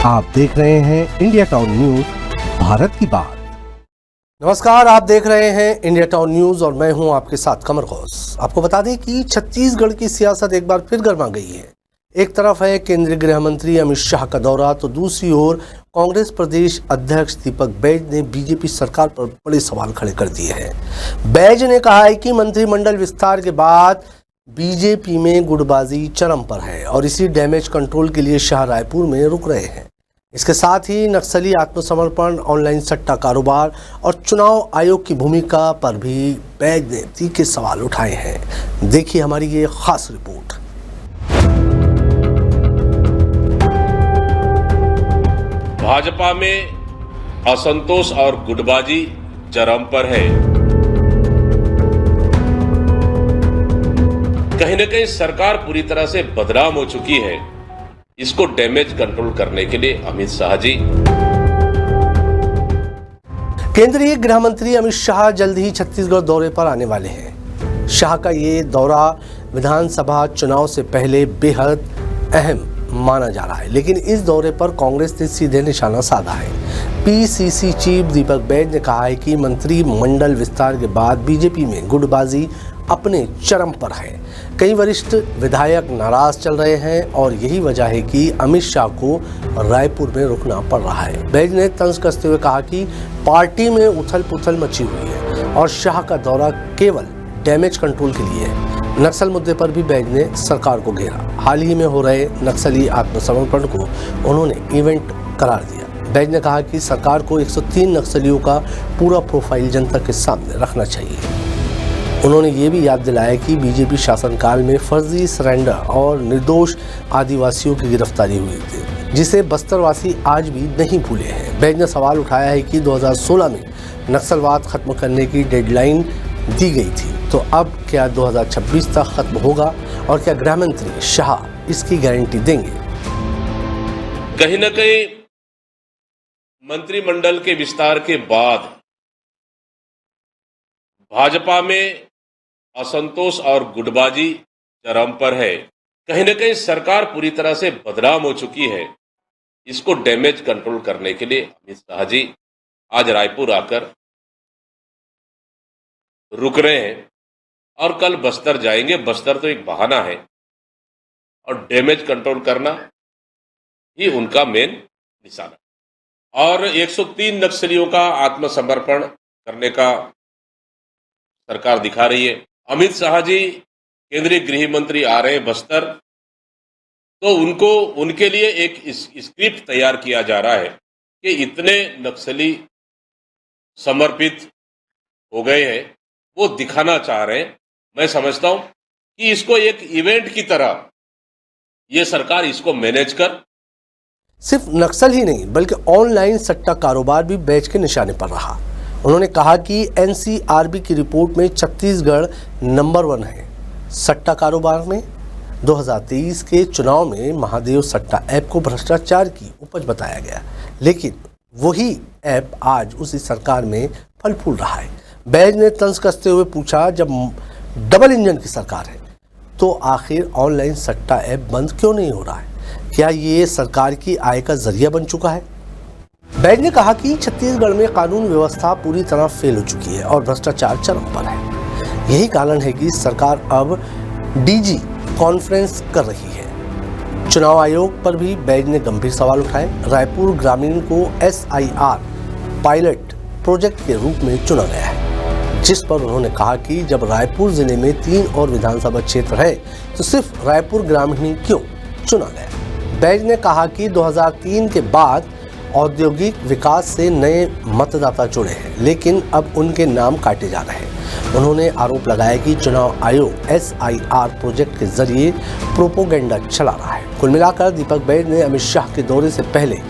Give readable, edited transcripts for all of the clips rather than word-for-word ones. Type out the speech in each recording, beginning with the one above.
आप देख रहे हैं इंडिया टाउन न्यूज, भारत की बात। नमस्कार, आप देख रहे हैं इंडिया टाउन न्यूज और मैं हूं आपके साथ कमर गौस। आपको बता दें कि छत्तीसगढ़ की सियासत एक बार फिर गर्मा गई है। एक तरफ है केंद्रीय गृह मंत्री अमित शाह का दौरा, तो दूसरी ओर कांग्रेस प्रदेश अध्यक्ष दीपक बैज ने बीजेपी सरकार पर बड़े सवाल खड़े कर दिए हैं। बैज ने कहा है कि मंत्रिमंडल विस्तार के बाद बीजेपी में गुटबाजी चरम पर है और इसी डैमेज कंट्रोल के लिए शाह रायपुर में रुक रहे हैं। इसके साथ ही नक्सली आत्मसमर्पण, ऑनलाइन सट्टा कारोबार और चुनाव आयोग की भूमिका पर भी बैज ने तीखे सवाल उठाए हैं। देखिए हमारी ये खास रिपोर्ट। भाजपा में असंतोष और गुटबाजी चरम पर है। कहीं न कहीं सरकार पूरी तरह से बदनाम हो चुकी है। इसको डैमेज कंट्रोल करने के लिए अमित शाह जी। केंद्रीय गृह मंत्री अमित शाह जल्द ही छत्तीसगढ़ दौरे पर आने वाले हैं। शाह का ये दौरा विधानसभा चुनाव से पहले बेहद अहम माना जा रहा है, लेकिन इस दौरे पर कांग्रेस ने सीधे निशाना साधा है। पीसीसी चीफ दीपक बैज ने कहा है कि मंत्रिमंडल विस्तार के बाद बीजेपी में गुटबाजी अपने चरम पर है। कई वरिष्ठ विधायक नाराज चल रहे हैं और यही वजह है कि अमित शाह को रायपुर में रुकना पड़ रहा है। बैज ने तंज कसते हुए कहा कि पार्टी में उथल पुथल मची हुई है और शाह का दौरा केवल डैमेज कंट्रोल के लिए है। नक्सल मुद्दे पर भी बैज ने सरकार को घेरा। हाल ही में हो रहे नक्सली आत्मसमर्पण को उन्होंने इवेंट करार दिया। बैज ने कहा कि सरकार को 103 नक्सलियों का पूरा प्रोफाइल जनता के सामने रखना चाहिए। उन्होंने ये भी याद दिलाया कि बीजेपी शासनकाल में फर्जी सरेंडर और निर्दोष आदिवासियों की गिरफ्तारी हुई थी, जिसे बस्तरवासी आज भी नहीं भूले हैं। बैज ने सवाल उठाया है कि 2016 में नक्सलवाद खत्म करने की डेडलाइन दी गई थी, तो अब क्या 2026 तक खत्म होगा और क्या गृह मंत्री शाह इसकी गारंटी देंगे? कहीं न कहीं मंत्रिमंडल के विस्तार के बाद भाजपा में असंतोष और गुटबाजी चरम पर है। कहीं न कहीं सरकार पूरी तरह से बदनाम हो चुकी है। इसको डैमेज कंट्रोल करने के लिए अमित शाह जी आज रायपुर आकर रुक रहे हैं और कल बस्तर जाएंगे। बस्तर तो एक बहाना है और डैमेज कंट्रोल करना ही उनका मेन निशाना। और 103 नक्सलियों का आत्मसमर्पण करने का सरकार दिखा रही है। अमित शाह जी केंद्रीय गृह मंत्री आ रहे हैं बस्तर, तो उनके लिए एक स्क्रिप्ट तैयार किया जा रहा है कि इतने नक्सली समर्पित हो गए हैं, वो दिखाना चाह रहे हैं। मैं समझता हूं कि इसको एक इवेंट की तरह ये सरकार इसको मैनेज कर। सिर्फ नक्सल ही नहीं बल्कि ऑनलाइन सट्टा कारोबार भी बैज के निशाने पर रहा। उन्होंने कहा कि एनसीआरबी की रिपोर्ट में छत्तीसगढ़ नंबर 1 है सट्टा कारोबार में। 2023 के चुनाव में महादेव सट्टा ऐप को भ्रष्टाचार की उपज बताया गया, लेकिन वही ऐप आज उसी सरकार में फल फूल रहा है। बैज ने तंज कसते हुए पूछा, जब डबल इंजन की सरकार है तो आखिर ऑनलाइन सट्टा ऐप बंद क्यों नहीं हो रहा है? क्या ये सरकार की आय का जरिया बन चुका है? बैज ने कहा कि छत्तीसगढ़ में कानून व्यवस्था पूरी तरह फेल हो चुकी है और भ्रष्टाचार चरम पर है। यही कारण है कि सरकार अब डीजी कॉन्फ्रेंस कर रही है। चुनाव आयोग पर भी बैज ने गंभीर सवाल उठाए। रायपुर ग्रामीण को SIR पायलट प्रोजेक्ट के रूप में चुना गया है, जिस पर उन्होंने कहा कि जब रायपुर जिले में 3 और विधानसभा क्षेत्र है तो सिर्फ रायपुर ग्रामीण क्यों चुना गया? बैज ने कहा कि 2003 के बाद औद्योगिक विकास से नए मतदाता जुड़े हैं, लेकिन अब उनके नाम काटे जा रहे हैं। उन्होंने आरोप लगाया कि चुनाव आयोग SIR प्रोजेक्ट के जरिए प्रोपोगेंडा चला रहा है। कुल मिलाकर दीपक बैज ने अमित शाह के दौरे से पहले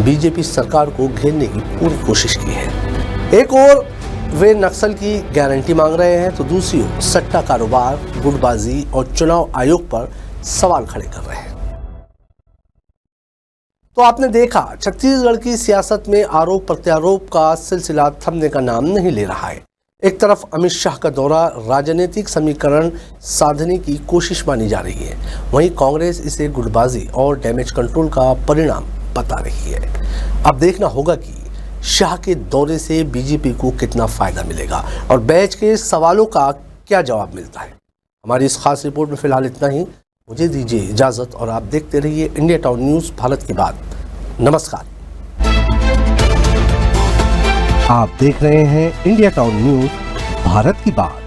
बीजेपी सरकार को घेरने की पूरी कोशिश की है। एक और वे नक्सल की गारंटी मांग रहे हैं, तो दूसरी ओर सट्टा कारोबार, गुटबाजी और चुनाव आयोग पर सवाल खड़े कर रहे हैं। तो आपने देखा, छत्तीसगढ़ की सियासत में आरोप प्रत्यारोप का सिलसिला थमने का नाम नहीं ले रहा है। एक तरफ अमित शाह का दौरा राजनीतिक समीकरण साधने की कोशिश मानी जा रही है, वहीं कांग्रेस इसे गुटबाजी और डैमेज कंट्रोल का परिणाम बता रही है। अब देखना होगा कि शाह के दौरे से बीजेपी को कितना फायदा मिलेगा और बैच के सवालों का क्या जवाब मिलता है। हमारी इस खास रिपोर्ट में फिलहाल इतना ही। मुझे दीजिए इजाजत और आप देखते रहिए इंडिया टाउन न्यूज़ भारत की बात। नमस्कार। आप देख रहे हैं इंडिया टाउन न्यूज़ भारत की बात।